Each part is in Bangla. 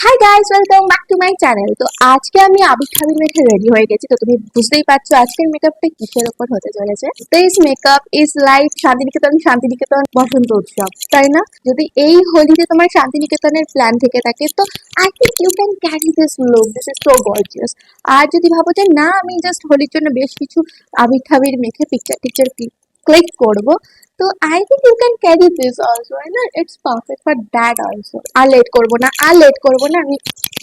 Hi guys, welcome back to my channel. তো আজকে আমি আবির ঠাবির মেখে রেডি হয়ে গেছি। তো তুমি বুঝতেই পারছো আজকের মেকআপটা কিসের উপর হতে চলেছে। This makeup is like Santiniketan Santiniketan Basanta Utsav, তাই না? যদি এই হোলিতে তোমার শান্তিনিকেতনের প্ল্যান থেকে থাকে তো I think you can carry this look. This is so gorgeous. আর যদি ভাবো যে না, আমি জাস্ট হোলির জন্য বেশ কিছু আবির ঠাবির মেখে পিকচার টিকচার ক্লিক করবো, তো I think you can carry this also, না? It's perfect for that also. আর লেট করবো না আমি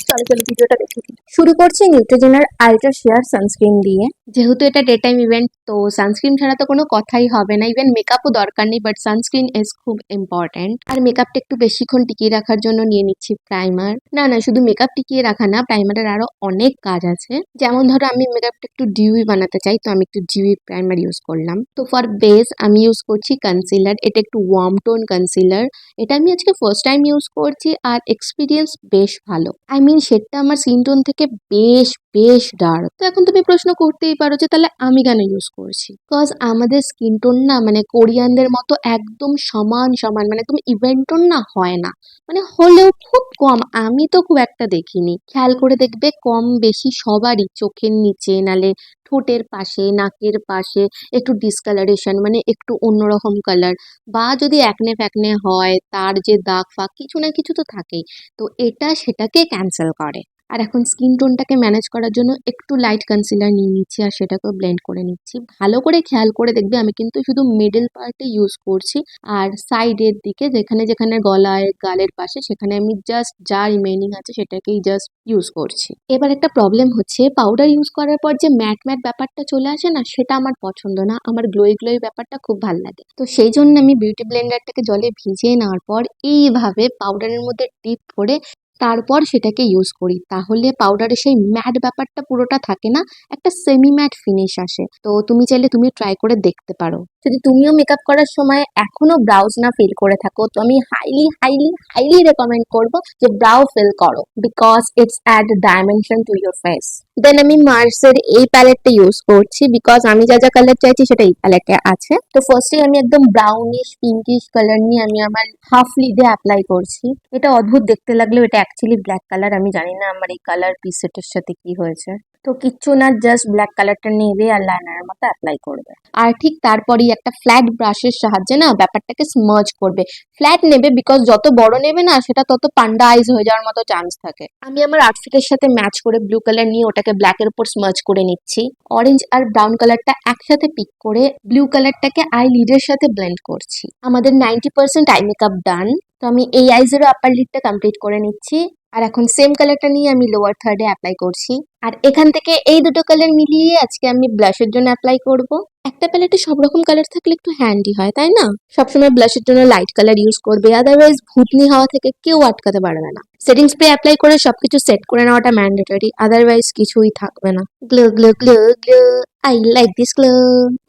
চলো চলো ভিডিওটা দেখে নিই। শুরু করছি নিউট্রিজেনার আলট্রা শিয়ার সানস্ক্রিন দিয়ে। যেহেতু এটা ডে টাইম ইভেন্ট, তো সানস্ক্রিন ছাড়া তো কোনো কথাই হবে না। ইভেন মেকআপও দরকার নেই, বাট সানস্ক্রিন ইজ খুব ইম্পর্ট্যান্ট। আর মেকআপটা একটু বেশিক্ষণ টিকিয়ে রাখার জন্য নিয়ে নিচ্ছি প্রাইমার। না, শুধু মেকআপ টিকিয়ে রাখা না, প্রাইমারের আরো অনেক কাজ আছে। যেমন ধরো আমি মেকআপটা একটু ডিউই বানাতে চাই, তো আমি একটু ডিউই প্রাইমার ইউজ করলাম। তো ফর বেস আমি ইউজ করছি কনসিলার। এটা একটু ওয়ার্ম টোন কনসিলার। এটা আমি আজকে ফার্স্ট টাইম ইউজ করছি আর এক্সপিরিয়েন্স বেশ ভালো। আই মিন শেডটা আমার স্কিন টোন থেকে বেশ বেশ ডার্ক। তো এখন তুমি প্রশ্ন করতেই পারো যে তাহলে আমি কেন ইউজ করছি। বিকজ আমাদের স্কিন টোন না, মানে কোরিয়ানদের মতো একদম সমান সমান, মানে তুমি ইভেন্ট টোন না হয় না, মানে হলেও খুব কম। আমি তো খুব একটা দেখিনি। খেয়াল করে দেখবে কম বেশি সবারই চোখের নিচে, নালে ঠোঁটের পাশে, নাকের পাশে একটু ডিসকালারেশন, মানে একটু অন্যরকম কালার, বা যদি একনে ফ্যাকনে হয় তার যে দাগ ফাগ কিছু না কিছু তো থাকেই। তো এটা সেটাকে ক্যান্সেল করে। আর এখন স্কিন টোনটাকে ম্যানেজ করার জন্য একটু লাইট কনসিলার নিয়ে নিচ্ছি আর সেটাকেও ব্লেন্ড করে নিচ্ছি। ভালো করে খেয়াল করে দেখবে আমি কিন্তু শুধু মিডল পার্টে ইউজ করছি, আর সাইডের দিকে যেখানে যেখানে গলায় গালের পাশে সেখানে আমি জাস্ট যা রিমেইনিং আছে সেটাকেই জাস্ট ইউজ করছি। এবার একটা প্রবলেম হচ্ছে, পাউডার ইউজ করার পর যে ম্যাট ম্যাট ব্যাপারটা চলে আসে না, সেটা আমার পছন্দ না। আমার গ্লোই গ্লোই ব্যাপারটা খুব ভালো লাগে। তো সেই জন্য আমি বিউটি ব্লেন্ডারটাকে জলে ভিজিয়ে নেওয়ার পর এইভাবে পাউডারের মধ্যে ডিপ করে তারপর সেটাকে ইউজ করি। তাহলে পাউডারের সেই ম্যাট ব্যাপারটা পুরোটা থাকে না, একটা সেমি ম্যাট ফিনিশ আসে। তো তুমি চাইলে তুমি ট্রাই করে দেখতে পারো। যদি তুমিও মেকআপ করার সময় এখনো ব্রাউজ না ফিল করে থাকো, তো আমি হাইলি হাইলি হাইলি রেকমেন্ড করবো যে ব্রাউ ফিল করো, because it's add dimension to your face. Then আমি মার্সের এই প্যালেটটা ইউজ করছি, বিকজ আমি যা যা কালার চাইছি সেটা এই প্যালেটে আছে। তো ফার্স্টে আমি একদম ব্রাউনিশ পিঙ্কিশ কালার নিয়ে আমি আমার হাফ লিডে অ্যাপ্লাই করছি। এটা অদ্ভুত দেখতে লাগলেও এটা অ্যাকচুয়ালি ব্ল্যাক কালার। আমি জানি না আমার এই কালার পিসেটের সাথে কি হয়েছে। তো কিচ্ছু না, জাস্ট ব্ল্যাক কালারটা নেবে আর লাইনারের মতো অ্যাপ্লাই করবে। আর ঠিক তারপরেই একটা ফ্ল্যাট ব্রাশের সাহায্যে না ব্যাপারটাকে স্মার্জ করবে। ফ্ল্যাট নেবে, বিকজ যত বড় নেবে না সেটা তত পান্ডা আইজ হয়ে যাওয়ার মতো চান্স থাকে। আমি আমার আউটফিটের সাথে ম্যাচ করে ব্লু কালার নিয়ে ওটাকে ব্ল্যাকের উপর স্মার্জ করে নিচ্ছি। অরেঞ্জ আর ব্রাউন কালারটা একসাথে পিক করে ব্লু কালারটাকে আই লিডের সাথে ব্লেন্ড করছি। আমাদের 90% আই মেকআপ ডান। তো আমি এই আইজেরও আপার লিডটা কমপ্লিট করে নিচ্ছি। আর এখন সেম কালারটা নিয়ে আমি লোয়ার থার্ডে অ্যাপ্লাই করছি। আর এখান থেকে এই দুটো কালার মিলিয়ে আজকে আমি ব্লাশের জন্য অ্যাপ্লাই করব। একটা প্যালেটে সব রকম কালার থাকলে একটু হ্যান্ডি হয়, তাই না? সবসময় ব্লাশের জন্য লাইট কালার ইউজ করবে, আদারওয়াইজ ভূতনি হওয়া থেকে কেউ আটকাতে পারবে না। সেটিং স্প্রে অ্যাপ্লাই করে সবকিছু সেট করে নেওয়াটা ম্যান্ডেটরি, আদারওয়াইজ কিছুই থাকবে না। Glow glow glow glow, I like this glow.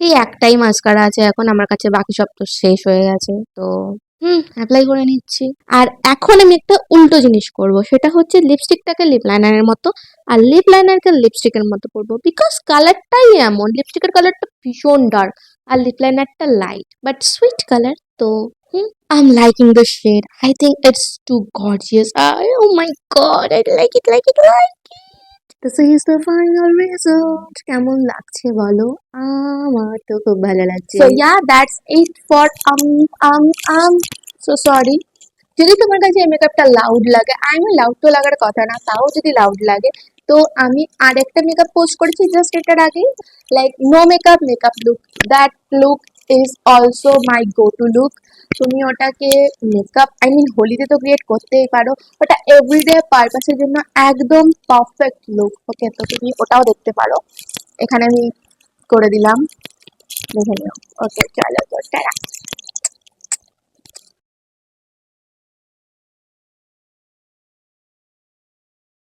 এই একটাই মাস্কারা আছে এখন আমার কাছে, বাকি সব তো শেষ হয়ে গেছে। তো অ্যাপ্লাই করে নিচ্ছি। আর এখন আমি একটা উল্টো জিনিস করব, সেটা হচ্ছে লিপস্টিকটাকে লিপ লাইনারের মতো আর লিপ লাইনারকে লিপস্টিকের মতো করবো, বিকজ কালারটাই এমন। লিপস্টিকের কালারটা ভীষণ ডার্ক আর লিপ লাইনারটা লাইট বাট সুইট কালার। তো I'm liking the shade. I think it's too gorgeous. Oh my god, I like it, like it, like it. This is the final result. কেমন লাগছে বলো? আমার তো খুব ভালো লাগছে। So yeah, that's it for so sorry. যদি তোমার কাছে এই মেকআপটা লাউড লাগে, আই মিন লাউড তো লাগার কথা না, তাও যদি লাউড লাগে, তো আমি আরেকটা মেকআপ পোস্ট করেছি জাস্ট এটার আগেই, like no makeup makeup look. That look is also my go to look. তুমি ওটাকে মেকআপ আই মিন হোলিতে তো ক্রিয়েট করতেই পারো, ওটা এভরিডে পারপাসের জন্য একদম পারফেক্ট লুক। ওকে, তো তুমি ওটাও দেখতে পারো, এখানে আমি করে দিলাম, দেখে নিও। ওকে, চলো তো টাটা।